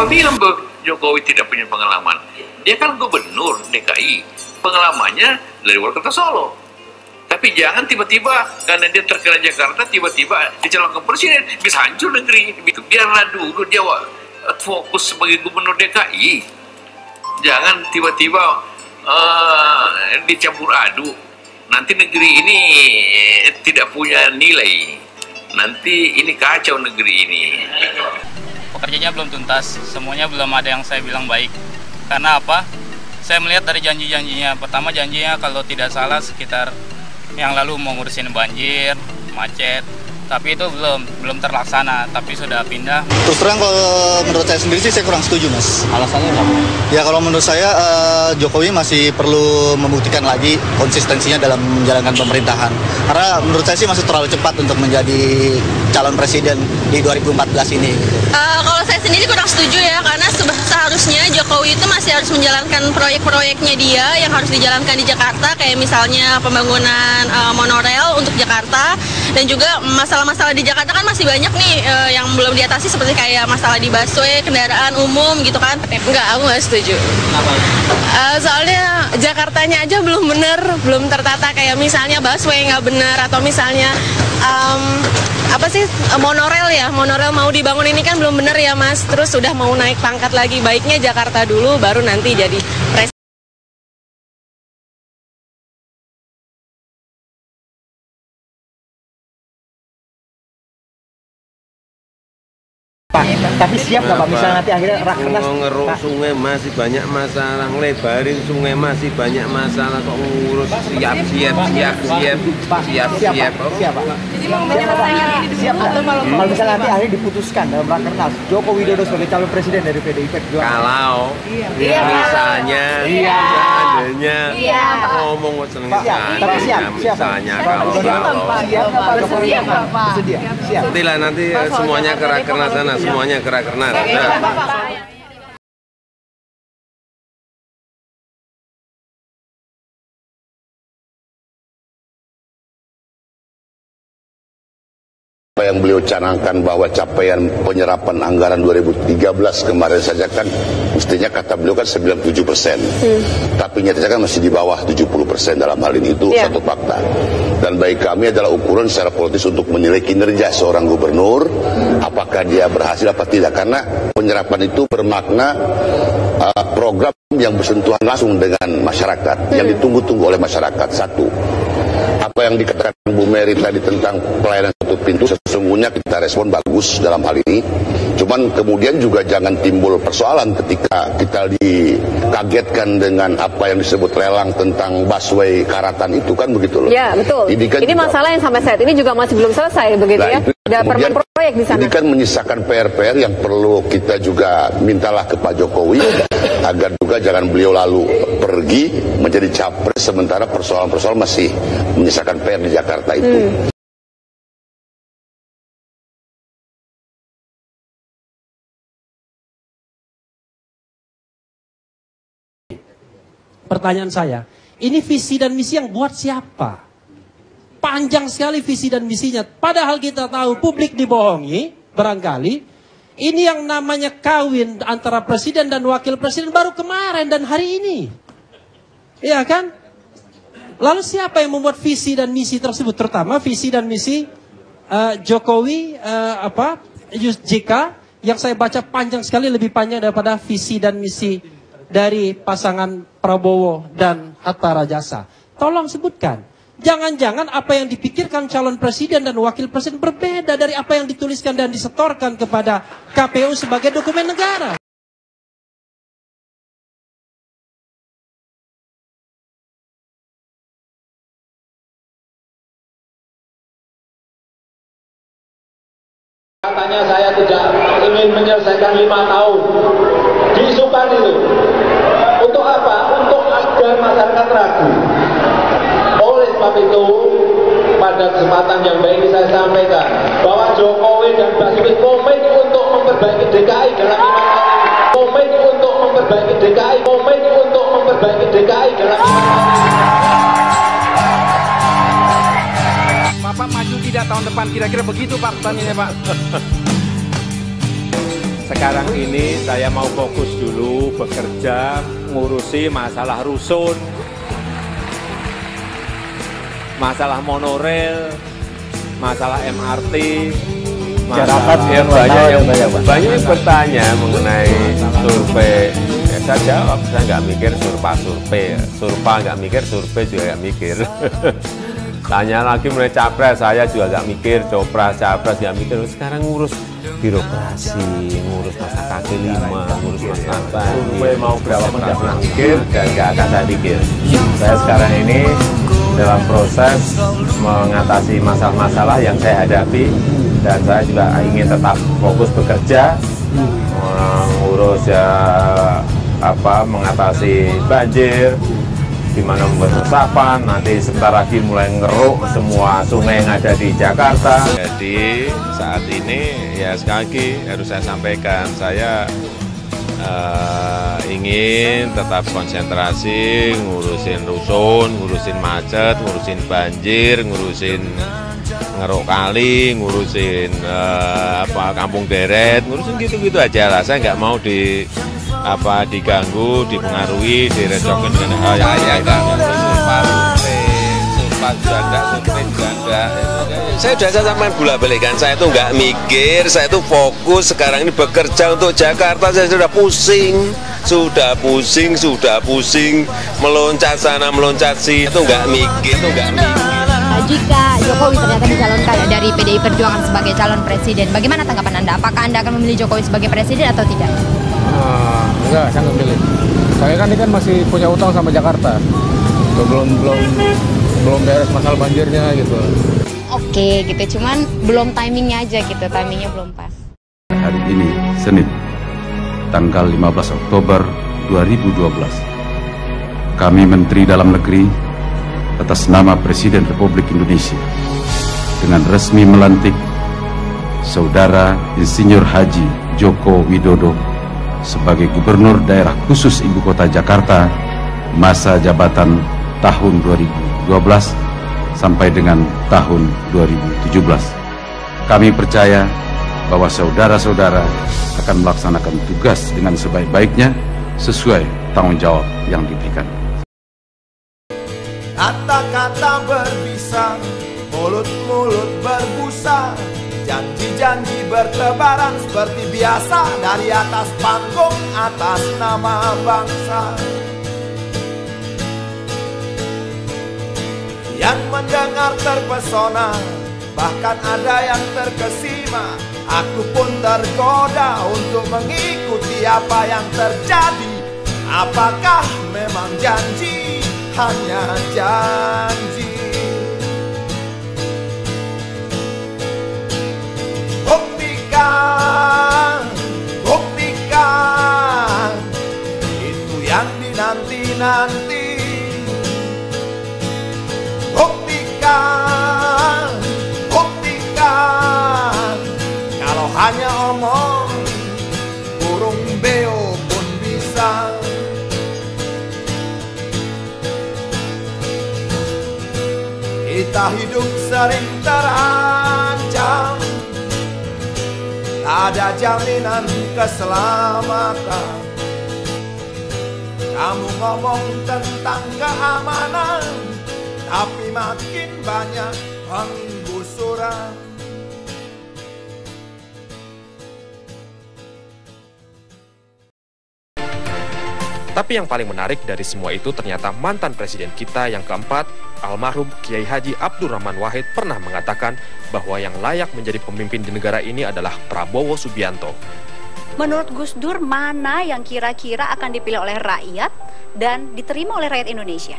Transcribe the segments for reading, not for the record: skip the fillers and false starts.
siapa bilang Jokowi tidak punya pengalaman? Dia kan gubernur DKI, pengalamannya dari wali kota Solo. Tapi jangan tiba-tiba karena dia terkena Jakarta, tiba-tiba dicalonkan presiden, bisa hancur negeri. Biarlah dulu dia fokus sebagai gubernur DKI. Jangan tiba-tiba dicampur aduk. Nanti negeri ini tidak punya nilai. Nanti ini kacau negeri ini. Pekerjaannya belum tuntas, semuanya belum ada yang saya bilang baik. Karena apa? Saya melihat dari janji-janjinya. Pertama janjinya kalau tidak salah sekitar yang lalu mau ngurusin banjir, macet. Tapi itu belum terlaksana, tapi sudah pindah. Terus terang kalau menurut saya sendiri sih saya kurang setuju, Mas. Alasannya apa? Ya kalau menurut saya Jokowi masih perlu membuktikan lagi konsistensinya dalam menjalankan pemerintahan. Karena menurut saya sih masih terlalu cepat untuk menjadi calon presiden di 2014 ini. Kalau saya sendiri kurang setuju ya, karena seharusnya Jokowi itu masih harus menjalankan proyek-proyeknya dia yang harus dijalankan di Jakarta, kayak misalnya pembangunan monorail untuk Jakarta, dan juga masalah-masalah di Jakarta kan masih banyak nih yang belum diatasi, seperti kayak masalah di busway, kendaraan umum gitu kan. Enggak, aku nggak setuju. Kenapa? Soalnya Jakartanya aja belum bener, belum tertata, kayak misalnya busway nggak bener, atau misalnya monorail mau dibangun ini kan belum bener ya Mas, terus sudah mau naik pangkat lagi, baiknya Jakarta dulu baru nanti jadi presiden. Pak, tapi siap nggak Pak misalnya nanti akhirnya rakernas ngeruk sungai masih banyak masalah, ngelebarin sungai masih banyak masalah, kok ngurus siap Pak. Jadi mau menyelesaikan ini siap atau kalau misalnya nanti akhirnya diputuskan dalam rakernas Joko Widodo sebagai calon presiden dari PDIP kalau misalnya seandainya ngomong seneng misalnya kalau nantilah nanti semuanya ke rakernas sana, semuanya ke rakernas. Apa yang beliau canangkan bahwa capaian penyerapan anggaran 2013 kemarin saja kan mestinya kata beliau kan 97%. Tapi nyatanya kan masih di bawah 70% dalam hal ini, itu satu fakta. Dan bagi kami adalah ukuran secara politis untuk menilai kinerja seorang gubernur, apakah dia berhasil apa tidak. Karena penyerapan itu bermakna program yang bersentuhan langsung dengan masyarakat, yang ditunggu-tunggu oleh masyarakat. Satu, apa yang dikatakan Bu Mary tadi tentang pelayanan satu pintu, sesungguhnya kita respon bagus dalam hal ini. Cuman kemudian juga jangan timbul persoalan ketika kita dikagetkan dengan apa yang disebut lelang tentang busway Karatan itu, kan begitu loh. Ya betul. Ini masalah yang sampai saat ini juga masih belum selesai begitu ya. Ada permen proyek di sana. Ini kan menyisakan PR-PR yang perlu kita juga mintalah ke Pak Jokowi agar juga jangan beliau lalu pergi menjadi capres sementara persoalan-persoalan masih menyisakan PR di Jakarta itu. Pertanyaan saya, ini visi dan misi yang buat siapa? Panjang sekali visi dan misinya. Padahal kita tahu publik dibohongi, barangkali. Ini yang namanya kawin antara presiden dan wakil presiden baru kemarin dan hari ini. Iya kan? Lalu siapa yang membuat visi dan misi tersebut? Terutama visi dan misi Jokowi, JK, yang saya baca panjang sekali, lebih panjang daripada visi dan misi dari pasangan Prabowo dan Hatta Rajasa. Tolong sebutkan. Jangan-jangan apa yang dipikirkan calon presiden dan wakil presiden berbeda dari apa yang dituliskan dan disetorkan kepada KPU sebagai dokumen negara. Katanya saya tidak ingin menyelesaikan 5 tahun. Diisukan itu. Untuk apa? Untuk agar masyarakat ragu. Oleh sebab itu, pada kesempatan yang baik ini saya sampaikan bahwa Jokowi dan Basuki komit untuk memperbaiki DKI dalam 5 tahun. Komit untuk memperbaiki DKI. Komit untuk memperbaiki DKI dalam 5 tahun. Bapak maju tidak tahun depan, kira-kira begitu Pak pertanyaannya Pak. Sekarang ini saya mau fokus dulu bekerja, ngurusi masalah rusun, masalah monorail, masalah MRT, masalah yang banyak yang bertanya mengenai survei. Ya, saya jawab, saya nggak mikir surpa nggak mikir, survei juga nggak mikir. Tanya lagi mulai capres, saya juga nggak mikir, capres nggak mikir. Sekarang ngurus birokrasi, ngurus masa kaki 5, ngurus masa banjir, mau berapa pun nggak pernah mikir dan nggak akan saya pikir. Saya sekarang ini dalam proses mengatasi masalah-masalah yang saya hadapi dan saya juga ingin tetap fokus bekerja, mengurus mengatasi banjir, gimana membuat resapan, nanti sebentar lagi mulai ngeruk semua sungai yang ada di Jakarta. Jadi saat ini ya sekali lagi harus saya sampaikan, saya ingin tetap konsentrasi ngurusin rusun, ngurusin macet, ngurusin banjir, ngurusin ngeruk kali, ngurusin kampung deret, ngurusin gitu-gitu aja lah. Saya nggak mau diganggu, dipengaruhi, direcokin dengan hal yang saya sudah sampai bolak-balik kan, saya tuh nggak mikir, saya tuh fokus sekarang ini bekerja untuk Jakarta. Saya sudah pusing, meloncat sana, meloncat sini, itu nggak mikir. Jika Jokowi ternyata dicalonkan dari PDI Perjuangan sebagai calon presiden, bagaimana tanggapan Anda? Apakah Anda akan memilih Jokowi sebagai presiden atau tidak? Enggak, saya nggak pilih. Saya kan ini kan masih punya utang sama Jakarta. Belum beres masalah banjirnya gitu. Oke gitu, cuman belum timingnya aja gitu, timingnya belum pas. Hari ini, Senin, tanggal 15 Oktober 2012, kami Menteri Dalam Negeri atas nama Presiden Republik Indonesia dengan resmi melantik Saudara Insinyur Haji Joko Widodo sebagai Gubernur Daerah Khusus Ibu Kota Jakarta masa jabatan tahun 2012 sampai dengan tahun 2017. Kami percaya bahwa saudara-saudara akan melaksanakan tugas dengan sebaik-baiknya sesuai tanggung jawab yang diberikan. Kata-kata berbisa, mulut-mulut berbusa, janji-janji bertebaran seperti biasa dari atas panggung, atas nama bangsa. Yang mendengar terpesona, bahkan ada yang terkesima. Aku pun tergoda untuk mengikuti apa yang terjadi. Apakah memang janji, hanya janji? Buktikan, buktikan, itu yang dinanti-nanti. Buktikan, buktikan, kalau hanya omong, burung beo pun bisa. Kita hidup sering terancam, tak ada jaminan keselamatan. Kamu ngomong tentang keamanan, tapi makin banyak penggusuran. Tapi yang paling menarik dari semua itu ternyata mantan presiden kita yang keempat, almarhum Kiai Haji Abdurrahman Wahid, pernah mengatakan bahwa yang layak menjadi pemimpin di negara ini adalah Prabowo Subianto. Menurut Gus Dur, mana yang kira-kira akan dipilih oleh rakyat dan diterima oleh rakyat Indonesia?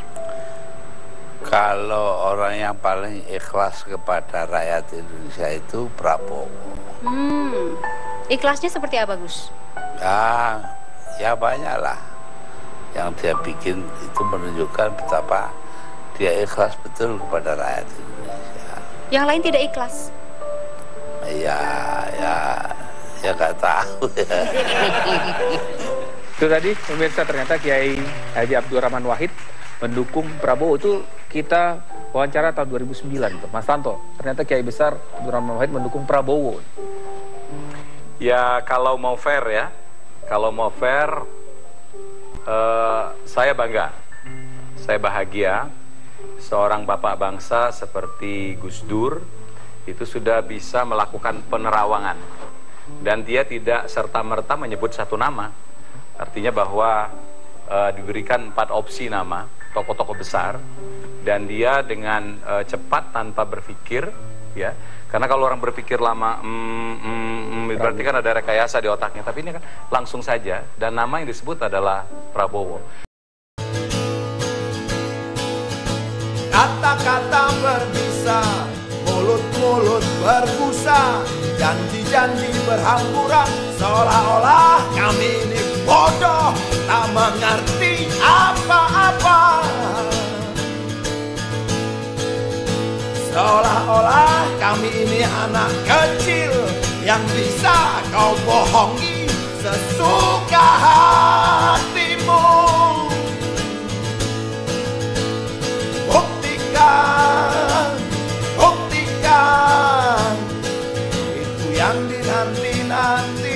Kalau orang yang paling ikhlas kepada rakyat Indonesia itu Prabowo. Ikhlasnya seperti apa, Gus? Ya banyak lah. Yang dia bikin itu menunjukkan betapa dia ikhlas betul kepada rakyat Indonesia. Yang lain tidak ikhlas? Ya nggak tahu ya. Itu tadi pemirsa, ternyata Kiai Haji Abdurrahman Wahid mendukung Prabowo. Itu kita wawancara tahun 2009 tuh, Mas Tanto. Ternyata Kiai besar Abdurrahman Wahid mendukung Prabowo. Ya kalau mau fair ya, saya bangga, saya bahagia seorang bapak bangsa seperti Gus Dur itu sudah bisa melakukan penerawangan dan dia tidak serta-merta menyebut satu nama. Artinya bahwa diberikan 4 opsi nama tokoh-tokoh besar dan dia dengan cepat tanpa berpikir ya. Karena kalau orang berpikir lama, berarti kan ada rekayasa di otaknya. Tapi ini kan langsung saja, dan nama yang disebut adalah Prabowo. Kata-kata berbisa, mulut-mulut berbusa, janji-janji berhamburan, seolah-olah kami ini bodoh, tak mengerti apa-apa. Seolah-olah kami ini anak kecil yang bisa kau bohongi sesuka hatimu. Buktikan, buktikan, itu yang dinanti-nanti.